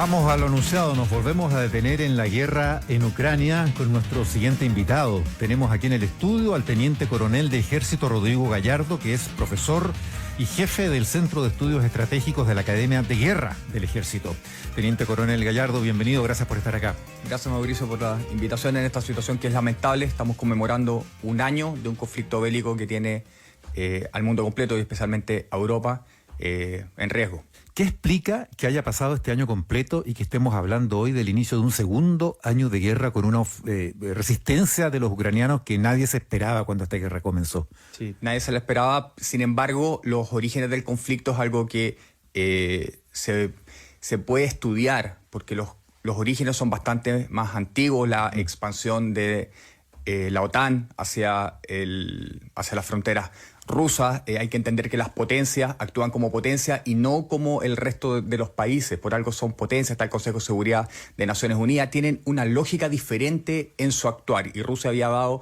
Vamos a lo anunciado, nos volvemos a detener en la guerra en Ucrania con nuestro siguiente invitado. Tenemos aquí en el estudio al teniente coronel de ejército Rodrigo Gallardo, que es profesor y jefe del Centro de Estudios Estratégicos de la Academia de Guerra del Ejército. Teniente coronel Gallardo, bienvenido, gracias por estar acá. Gracias, Mauricio, por la invitación en esta situación que es lamentable. Estamos conmemorando un año de un conflicto bélico que tiene al mundo completo y especialmente a Europa en riesgo. ¿Qué explica que haya pasado este año completo y que estemos hablando hoy del inicio de un segundo año de guerra con una resistencia de los ucranianos que nadie se esperaba cuando esta guerra comenzó? Sí, nadie se la esperaba. Sin embargo, los orígenes del conflicto es algo que se puede estudiar, porque los orígenes son bastante más antiguos. La expansión de la OTAN hacia las fronteras rusas, hay que entender que las potencias actúan como potencia y no como el resto de los países. Por algo son potencias, está el Consejo de Seguridad de Naciones Unidas, tienen una lógica diferente en su actuar, y Rusia había dado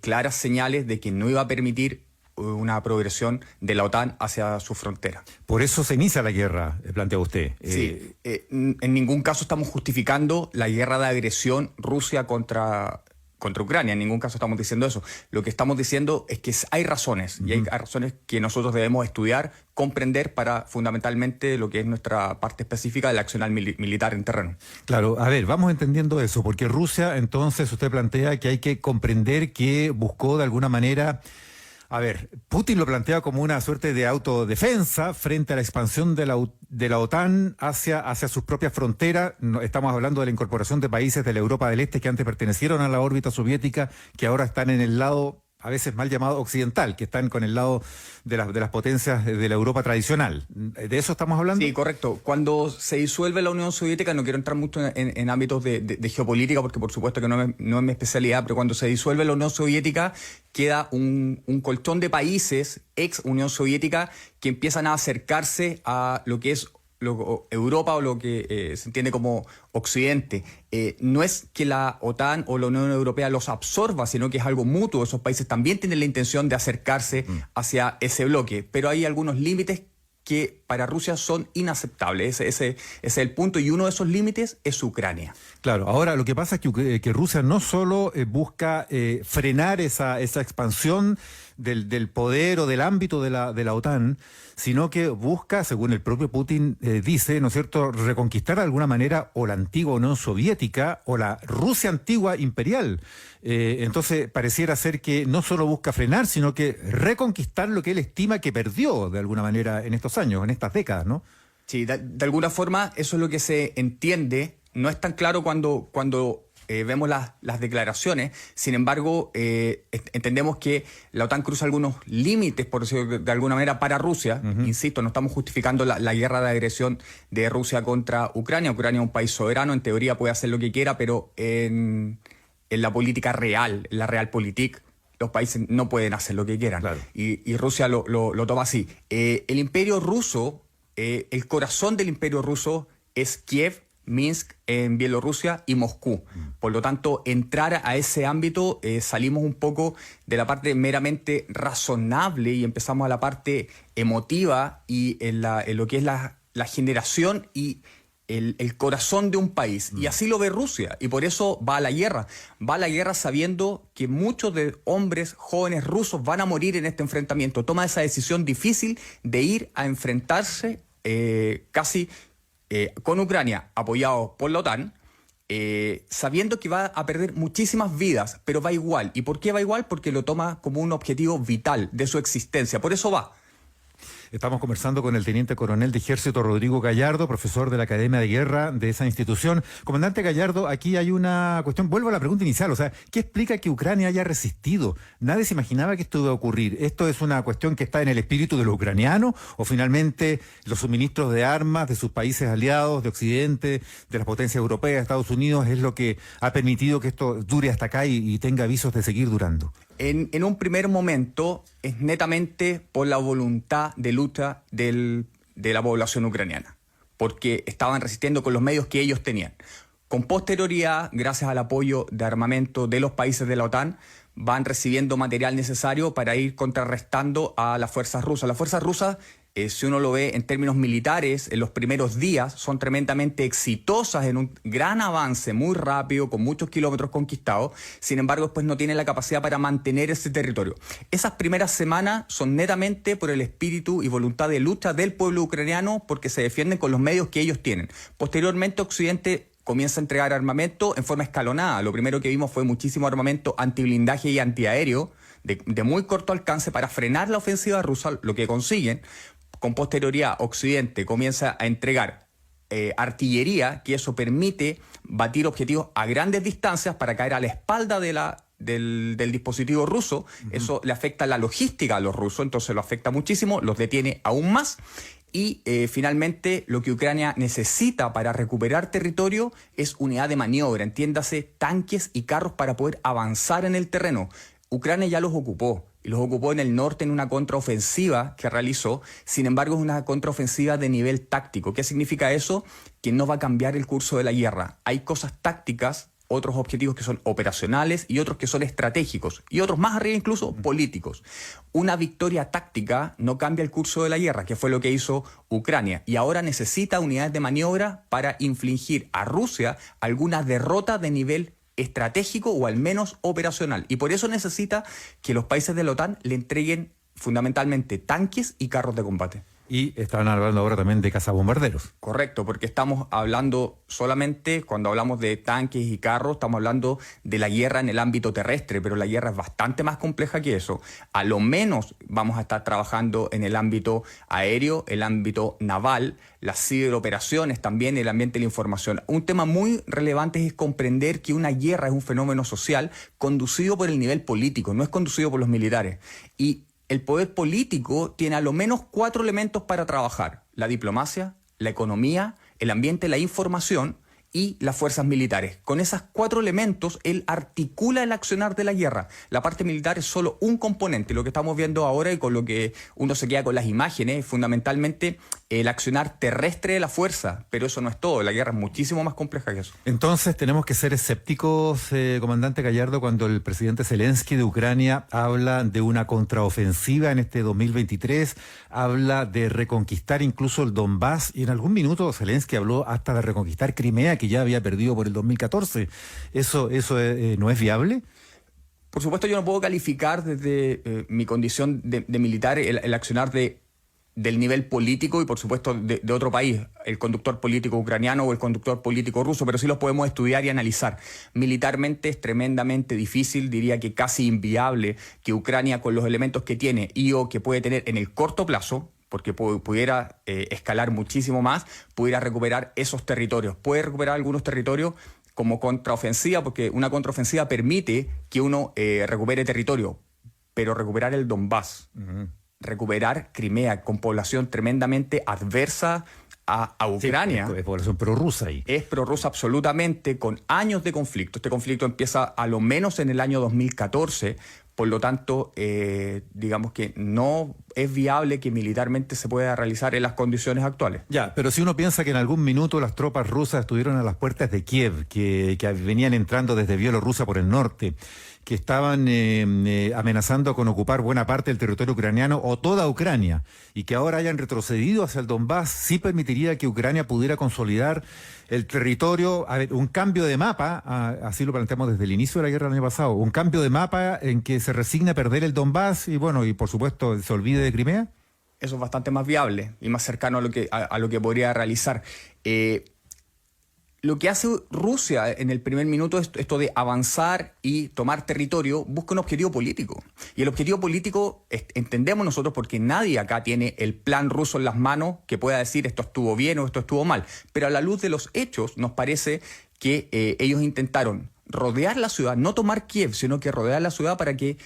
claras señales de que no iba a permitir una progresión de la OTAN hacia su frontera. Por eso se inicia la guerra, plantea usted. Sí, en ningún caso estamos justificando la guerra de agresión Rusia contra Ucrania, en ningún caso estamos diciendo eso. Lo que estamos diciendo es que hay razones, y hay razones que nosotros debemos estudiar, comprender para fundamentalmente lo que es nuestra parte específica del accionar militar en terreno. Claro, a ver, vamos entendiendo eso, porque Rusia, entonces, usted plantea que hay que comprender que buscó de alguna manera... A ver, Putin lo plantea como una suerte de autodefensa frente a la expansión de la OTAN hacia sus propias fronteras. Estamos hablando de la incorporación de países de la Europa del Este que antes pertenecieron a la órbita soviética, que ahora están en el lado a veces mal llamado occidental, que están con el lado de las potencias de la Europa tradicional. ¿De eso estamos hablando? Sí, correcto. Cuando se disuelve la Unión Soviética, no quiero entrar mucho en ámbitos de geopolítica, porque por supuesto que no es mi especialidad, pero cuando se disuelve la Unión Soviética, queda un colchón de países ex Unión Soviética que empiezan a acercarse a lo que es Europa, o lo que se entiende como Occidente. No es que la OTAN o la Unión Europea los absorba, sino que es algo mutuo. Esos países también tienen la intención de acercarse hacia ese bloque, pero hay algunos límites que para Rusia son inaceptables. Ese es el punto, y uno de esos límites es Ucrania. Claro, ahora lo que pasa es que Rusia no solo busca frenar esa expansión del poder o del ámbito de la OTAN, sino que busca, según el propio Putin dice, ¿no es cierto?, reconquistar de alguna manera o la antigua Unión Soviética o la Rusia antigua imperial. Entonces pareciera ser que no solo busca frenar, sino que reconquistar lo que él estima que perdió de alguna manera en estos años, en estas décadas, ¿no? Sí, de alguna forma eso es lo que se entiende. No es tan claro cuando vemos las declaraciones. Sin embargo, entendemos que la OTAN cruza algunos límites, por decirlo de alguna manera, para Rusia. Insisto, no estamos justificando la guerra de agresión de Rusia contra Ucrania. Ucrania es un país soberano, en teoría puede hacer lo que quiera, pero en la política real, en la realpolitik, los países no pueden hacer lo que quieran. Claro. Y Rusia lo toma así. El imperio ruso, el corazón del imperio ruso es Kiev, Minsk en Bielorrusia y Moscú. Por lo tanto, entrar a ese ámbito, salimos un poco de la parte meramente razonable y empezamos a la parte emotiva y en lo que es la generación y el corazón de un país. Y así lo ve Rusia, y por eso va a la guerra. Va a la guerra sabiendo que muchos de hombres jóvenes rusos van a morir en este enfrentamiento. Toma esa decisión difícil de ir a enfrentarse casi con Ucrania, apoyado por la OTAN, sabiendo que va a perder muchísimas vidas, pero va igual. ¿Y por qué va igual? Porque lo toma como un objetivo vital de su existencia. Por eso va. Estamos conversando con el teniente coronel de ejército Rodrigo Gallardo, profesor de la Academia de Guerra de esa institución. Comandante Gallardo, aquí hay una cuestión, vuelvo a la pregunta inicial, o sea, ¿qué explica que Ucrania haya resistido? Nadie se imaginaba que esto iba a ocurrir. ¿Esto es una cuestión que está en el espíritu de los ucranianos o finalmente los suministros de armas de sus países aliados, de Occidente, de las potencias europeas, Estados Unidos, es lo que ha permitido que esto dure hasta acá y tenga avisos de seguir durando? En un primer momento es netamente por la voluntad de lucha de la población ucraniana, porque estaban resistiendo con los medios que ellos tenían. Con posterioridad, gracias al apoyo de armamento de los países de la OTAN, van recibiendo material necesario para ir contrarrestando a las fuerzas rusas. Las fuerzas rusas si uno lo ve en términos militares, en los primeros días son tremendamente exitosas en un gran avance, muy rápido, con muchos kilómetros conquistados. Sin embargo, después no tienen la capacidad para mantener ese territorio. Esas primeras semanas son netamente por el espíritu y voluntad de lucha del pueblo ucraniano, porque se defienden con los medios que ellos tienen. Posteriormente, Occidente comienza a entregar armamento en forma escalonada. Lo primero que vimos fue muchísimo armamento antiblindaje y antiaéreo de muy corto alcance para frenar la ofensiva rusa, lo que consiguen. Con posterioridad, Occidente comienza a entregar artillería, que eso permite batir objetivos a grandes distancias para caer a la espalda del dispositivo ruso. Eso le afecta la logística a los rusos, entonces lo afecta muchísimo, los detiene aún más. Y finalmente, lo que Ucrania necesita para recuperar territorio es unidad de maniobra, entiéndase, tanques y carros para poder avanzar en el terreno. Ucrania ya los ocupó, y los ocupó en el norte en una contraofensiva que realizó. Sin embargo, es una contraofensiva de nivel táctico. ¿Qué significa eso? Que no va a cambiar el curso de la guerra. Hay cosas tácticas, otros objetivos que son operacionales y otros que son estratégicos, y otros más arriba incluso políticos. Una victoria táctica no cambia el curso de la guerra, que fue lo que hizo Ucrania, y ahora necesita unidades de maniobra para infligir a Rusia alguna derrota de nivel estratégico o al menos operacional. Y por eso necesita que los países de la OTAN le entreguen fundamentalmente tanques y carros de combate. Y están hablando ahora también de cazabombarderos. Correcto, porque estamos hablando solamente, cuando hablamos de tanques y carros, estamos hablando de la guerra en el ámbito terrestre, pero la guerra es bastante más compleja que eso. A lo menos vamos a estar trabajando en el ámbito aéreo, el ámbito naval, las ciberoperaciones también, el ambiente de la información. Un tema muy relevante es comprender que una guerra es un fenómeno social conducido por el nivel político, no es conducido por los militares. Y el poder político tiene a lo menos 4 elementos para trabajar: la diplomacia, la economía, el ambiente, la información y las fuerzas militares. Con esos 4 elementos, él articula el accionar de la guerra. La parte militar es solo un componente. Lo que estamos viendo ahora y con lo que uno se queda con las imágenes es fundamentalmente el accionar terrestre de la fuerza. Pero eso no es todo. La guerra es muchísimo más compleja que eso. Entonces tenemos que ser escépticos, comandante Gallardo, cuando el presidente Zelensky de Ucrania habla de una contraofensiva en este 2023, habla de reconquistar incluso el Donbass, y en algún minuto Zelensky habló hasta de reconquistar Crimea, que ya había perdido por el 2014. ¿Eso no es viable? Por supuesto, yo no puedo calificar desde mi condición de militar el accionar del nivel político y por supuesto de otro país, el conductor político ucraniano o el conductor político ruso, pero sí los podemos estudiar y analizar. Militarmente es tremendamente difícil, diría que casi inviable, que Ucrania, con los elementos que tiene o que puede tener en el corto plazo, porque pudiera escalar muchísimo más, pudiera recuperar esos territorios. Puede recuperar algunos territorios como contraofensiva, porque una contraofensiva permite que uno recupere territorio, pero recuperar el Donbass, recuperar Crimea, con población tremendamente adversa a Ucrania. Sí, es población prorrusa ahí. Es prorrusa absolutamente, con años de conflicto. Este conflicto empieza a lo menos en el año 2014, por lo tanto, digamos que no es viable que militarmente se pueda realizar en las condiciones actuales. Ya, pero si uno piensa que en algún minuto las tropas rusas estuvieron a las puertas de Kiev, que venían entrando desde Bielorrusia por el norte, que estaban amenazando con ocupar buena parte del territorio ucraniano o toda Ucrania, y que ahora hayan retrocedido hacia el Donbass, sí permitiría que Ucrania pudiera consolidar el territorio. A ver, un cambio de mapa, así lo planteamos desde el inicio de la guerra del año pasado, un cambio de mapa en que se resigne a perder el Donbass y bueno, y por supuesto se olvide de Crimea. Eso es bastante más viable y más cercano a lo que podría realizar. Lo que hace Rusia en el primer minuto es esto de avanzar y tomar territorio, busca un objetivo político. Y el objetivo político entendemos nosotros, porque nadie acá tiene el plan ruso en las manos que pueda decir esto estuvo bien o esto estuvo mal. Pero a la luz de los hechos nos parece que ellos intentaron rodear la ciudad, no tomar Kiev, sino que rodear la ciudad para que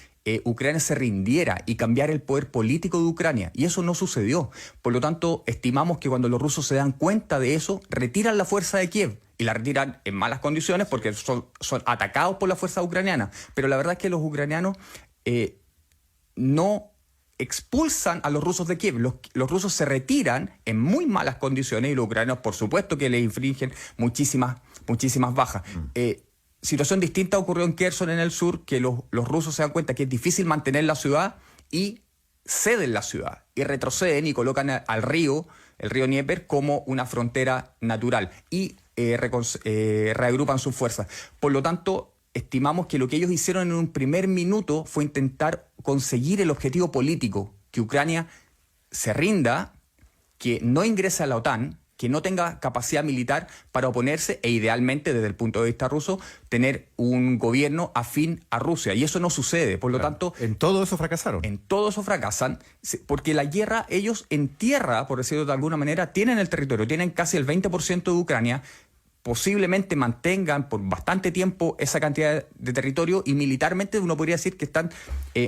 Ucrania se rindiera y cambiar el poder político de Ucrania. Y eso no sucedió. Por lo tanto, estimamos que cuando los rusos se dan cuenta de eso, retiran la fuerza de Kiev. Y la retiran en malas condiciones porque son atacados por la fuerza ucraniana. Pero la verdad es que los ucranianos no expulsan a los rusos de Kiev. Los rusos se retiran en muy malas condiciones y los ucranianos, por supuesto, que les infringen muchísimas bajas. Situación distinta ocurrió en Kherson, en el sur, que los rusos se dan cuenta que es difícil mantener la ciudad y ceden la ciudad y retroceden y colocan al río, el río Dnieper, como una frontera natural y reagrupan sus fuerzas. Por lo tanto, estimamos que lo que ellos hicieron en un primer minuto fue intentar conseguir el objetivo político, que Ucrania se rinda, que no ingrese a la OTAN, que no tenga capacidad militar para oponerse e idealmente, desde el punto de vista ruso, tener un gobierno afín a Rusia. Y eso no sucede. Por lo tanto... En todo eso fracasaron. En todo eso fracasan, porque la guerra, ellos en tierra, por decirlo de alguna manera, tienen el territorio, tienen casi el 20% de Ucrania, posiblemente mantengan por bastante tiempo esa cantidad de territorio y militarmente uno podría decir que están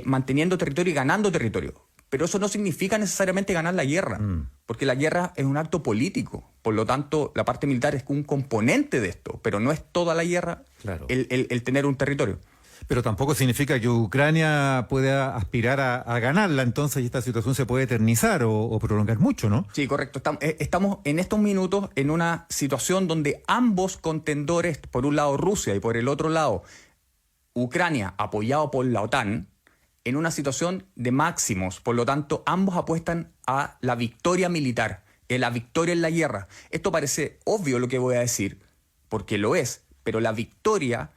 manteniendo territorio y ganando territorio. Pero eso no significa necesariamente ganar la guerra, porque la guerra es un acto político. Por lo tanto, la parte militar es un componente de esto, pero no es toda la guerra el tener un territorio. Pero tampoco significa que Ucrania pueda aspirar a ganarla, entonces esta situación se puede eternizar o prolongar mucho, ¿no? Sí, correcto. Estamos en estos minutos en una situación donde ambos contendores, por un lado Rusia y por el otro lado Ucrania, apoyado por la OTAN, en una situación de máximos. Por lo tanto, ambos apuestan a la victoria militar, a la victoria en la guerra. Esto parece obvio lo que voy a decir, porque lo es, pero la victoria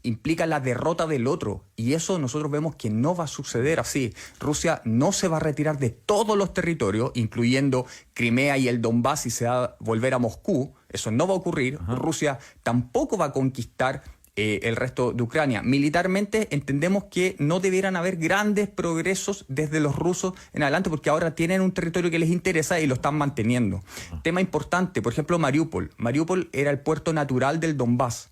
implica la derrota del otro, y eso nosotros vemos que no va a suceder así. Rusia no se va a retirar de todos los territorios, incluyendo Crimea y el Donbass, y se va a volver a Moscú. Eso no va a ocurrir. Rusia tampoco va a conquistar el resto de Ucrania. Militarmente entendemos que no debieran haber grandes progresos desde los rusos en adelante, porque ahora tienen un territorio que les interesa y lo están manteniendo. Tema importante, por ejemplo, Mariupol. Mariupol era el puerto natural del Donbass.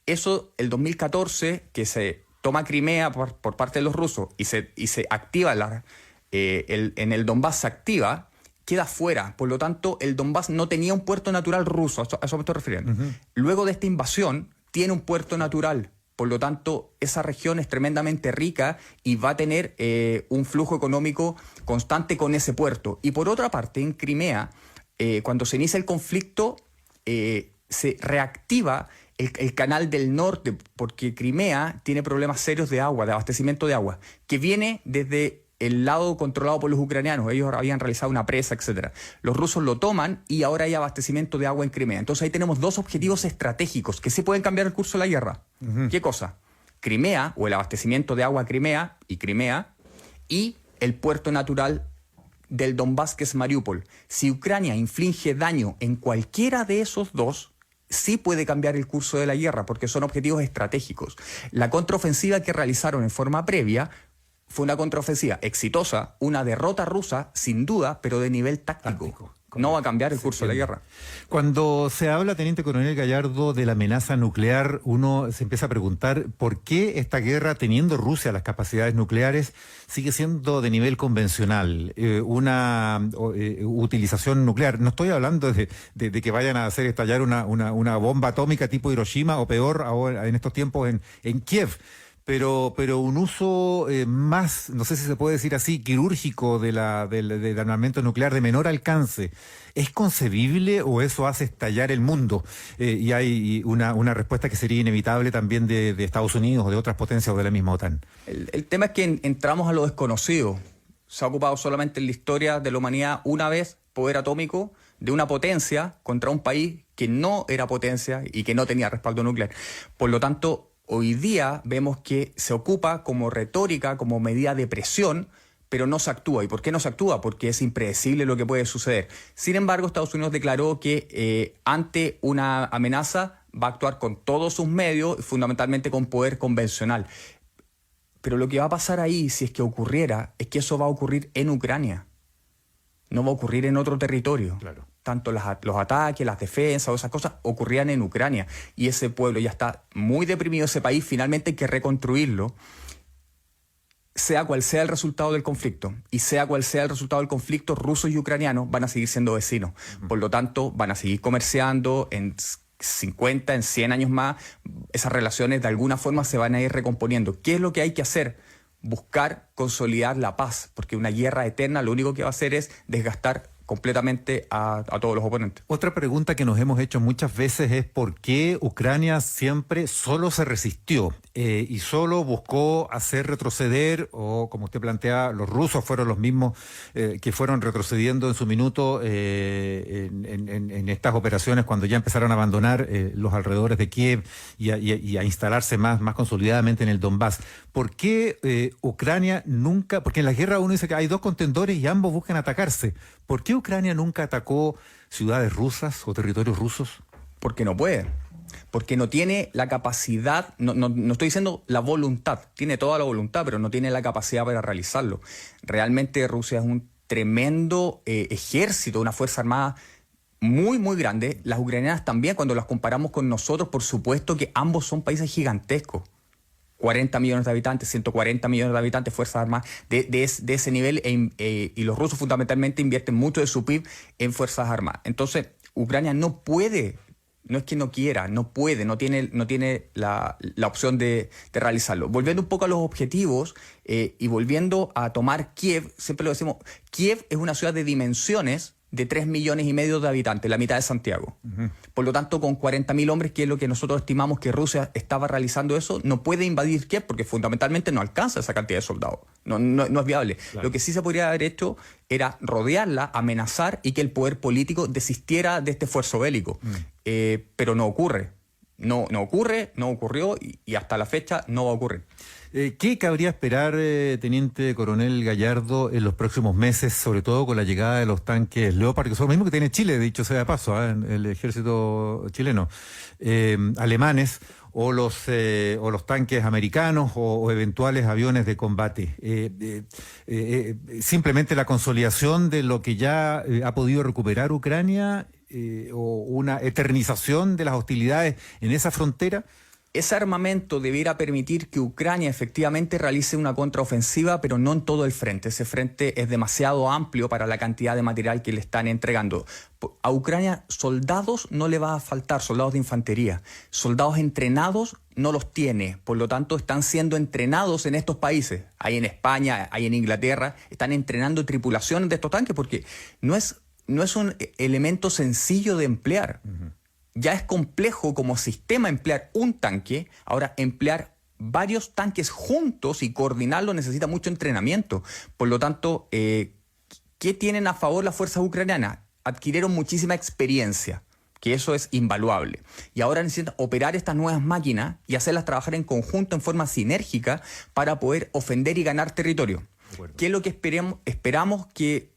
Eso, el 2014, que se toma Crimea por parte de los rusos y se activa, en el Donbass se activa, queda fuera. Por lo tanto, el Donbass no tenía un puerto natural ruso, a eso me estoy refiriendo. Luego de esta invasión, tiene un puerto natural. Por lo tanto, esa región es tremendamente rica y va a tener un flujo económico constante con ese puerto. Y por otra parte, en Crimea, cuando se inicia el conflicto, se reactiva el canal del norte, porque Crimea tiene problemas serios de agua, de abastecimiento de agua, que viene desde el lado controlado por los ucranianos. Ellos habían realizado una presa, etc. Los rusos lo toman y ahora hay abastecimiento de agua en Crimea. Entonces ahí tenemos dos objetivos estratégicos que sí pueden cambiar el curso de la guerra. ¿Qué cosa? Crimea, o el abastecimiento de agua a Crimea, y el puerto natural del Donbass, que es Mariupol. Si Ucrania inflige daño en cualquiera de esos dos, sí puede cambiar el curso de la guerra, porque son objetivos estratégicos. La contraofensiva que realizaron en forma previa fue una contraofensiva exitosa, una derrota rusa, sin duda, pero de nivel táctico. No va a cambiar el curso de la guerra. Cuando se habla, Teniente Coronel Gallardo, de la amenaza nuclear, uno se empieza a preguntar por qué esta guerra, teniendo Rusia las capacidades nucleares, sigue siendo de nivel convencional, una utilización nuclear. No estoy hablando de que vayan a hacer estallar una bomba atómica tipo Hiroshima o peor ahora en estos tiempos en Kiev. Pero un uso más, no sé si se puede decir así, quirúrgico del armamento nuclear de menor alcance, ¿es concebible o eso hace estallar el mundo? Y hay una respuesta que sería inevitable también de Estados Unidos o de otras potencias o de la misma OTAN. El tema es que entramos a lo desconocido. Se ha ocupado solamente en la historia de la humanidad una vez poder atómico de una potencia contra un país que no era potencia y que no tenía respaldo nuclear. Por lo tanto, hoy día vemos que se ocupa como retórica, como medida de presión, pero no se actúa. ¿Y por qué no se actúa? Porque es impredecible lo que puede suceder. Sin embargo, Estados Unidos declaró que ante una amenaza va a actuar con todos sus medios, fundamentalmente con poder convencional. Pero lo que va a pasar ahí, si es que ocurriera, es que eso va a ocurrir en Ucrania. No va a ocurrir en otro territorio. Claro. Tanto los ataques, las defensas o esas cosas ocurrían en Ucrania. Y ese pueblo ya está muy deprimido, ese país, finalmente hay que reconstruirlo, sea cual sea el resultado del conflicto. Y sea cual sea el resultado del conflicto, rusos y ucranianos van a seguir siendo vecinos. Por lo tanto, van a seguir comerciando en 50, en 100 años más. Esas relaciones de alguna forma se van a ir recomponiendo. ¿Qué es lo que hay que hacer? Buscar consolidar la paz, porque una guerra eterna lo único que va a hacer es desgastar completamente a todos los oponentes. Otra pregunta que nos hemos hecho muchas veces es por qué Ucrania siempre solo se resistió y solo buscó hacer retroceder, o como usted plantea, los rusos fueron los mismos que fueron retrocediendo en su minuto en estas operaciones cuando ya empezaron a abandonar los alrededores de Kiev y a instalarse más consolidadamente en el Donbass. ¿Por qué Ucrania nunca, porque en la guerra uno dice que hay dos contendores y ambos buscan atacarse? ¿Por qué Ucrania nunca atacó ciudades rusas o territorios rusos? Porque no puede. Porque no tiene la capacidad, no estoy diciendo la voluntad, tiene toda la voluntad, pero no tiene la capacidad para realizarlo. Realmente Rusia es un tremendo ejército, una fuerza armada muy, muy grande. Las ucranianas también, cuando las comparamos con nosotros, por supuesto que ambos son países gigantescos. 40 millones de habitantes, 140 millones de habitantes, fuerzas armadas de ese nivel, y los rusos fundamentalmente invierten mucho de su PIB en fuerzas armadas. Entonces, Ucrania no puede, no es que no quiera, no puede, no tiene la opción de realizarlo. Volviendo un poco a los objetivos y volviendo a tomar Kiev, siempre lo decimos, Kiev es una ciudad de dimensiones de 3,5 millones de habitantes, la mitad de Santiago. Uh-huh. Por lo tanto, con 40.000 hombres, que es lo que nosotros estimamos que Rusia estaba realizando eso, no puede invadir Kiev porque fundamentalmente no alcanza esa cantidad de soldados. No es viable. Claro. Lo que sí se podría haber hecho era rodearla, amenazar y que el poder político desistiera de este esfuerzo bélico. Pero no ocurre. No ocurrió y hasta la fecha no va a ocurrir. ¿Qué cabría esperar, Teniente Coronel Gallardo, en los próximos meses, sobre todo con la llegada de los tanques Leopard, que son los mismos que tiene Chile, dicho sea de paso, el ejército chileno, alemanes, o los tanques americanos o eventuales aviones de combate? Simplemente la consolidación de lo que ya ha podido recuperar Ucrania, o una eternización de las hostilidades en esa frontera. Ese armamento debiera permitir que Ucrania efectivamente realice una contraofensiva, pero no en todo el frente. Ese frente es demasiado amplio para la cantidad de material que le están entregando. A Ucrania soldados no le va a faltar, soldados de infantería. Soldados entrenados no los tiene, por lo tanto están siendo entrenados en estos países. Hay en España, hay en Inglaterra, están entrenando tripulaciones de estos tanques porque no es un elemento sencillo de emplear. Uh-huh. Ya es complejo como sistema emplear un tanque, ahora emplear varios tanques juntos y coordinarlo necesita mucho entrenamiento. Por lo tanto, ¿qué tienen a favor las fuerzas ucranianas? Adquirieron muchísima experiencia, que eso es invaluable. Y ahora necesitan operar estas nuevas máquinas y hacerlas trabajar en conjunto, en forma sinérgica, para poder ofender y ganar territorio. ¿Qué es lo que esperamos que...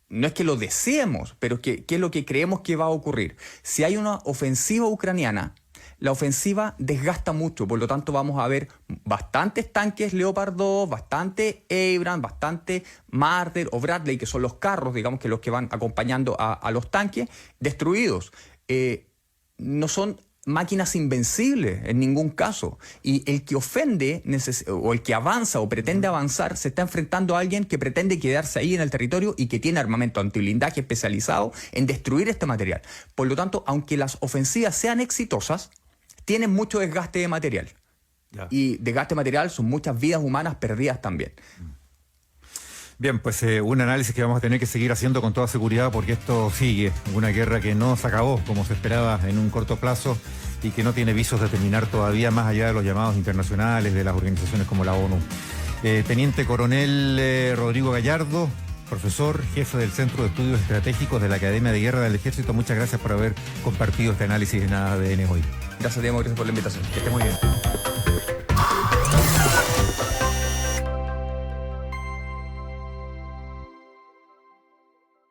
no es que lo deseemos, pero ¿qué es lo que creemos que va a ocurrir? Si hay una ofensiva ucraniana, la ofensiva desgasta mucho, por lo tanto vamos a ver bastantes tanques Leopard 2, bastante Abrams, bastante Marder o Bradley, que son los carros, digamos que los que van acompañando a los tanques, destruidos. No son máquinas invencibles en ningún caso. Y el que ofende o el que avanza o pretende avanzar se está enfrentando a alguien que pretende quedarse ahí en el territorio y que tiene armamento antiblindaje especializado en destruir este material. Por lo tanto, aunque las ofensivas sean exitosas, tienen mucho desgaste de material. Ya. Y desgaste de material son muchas vidas humanas perdidas también. Bien, pues un análisis que vamos a tener que seguir haciendo con toda seguridad, porque esto sigue, una guerra que no se acabó como se esperaba en un corto plazo y que no tiene visos de terminar todavía, más allá de los llamados internacionales de las organizaciones como la ONU. Teniente Coronel Rodrigo Gallardo, profesor, jefe del Centro de Estudios Estratégicos de la Academia de Guerra del Ejército, muchas gracias por haber compartido este análisis en ADN hoy. Gracias, Diego, gracias por la invitación. Que esté muy bien.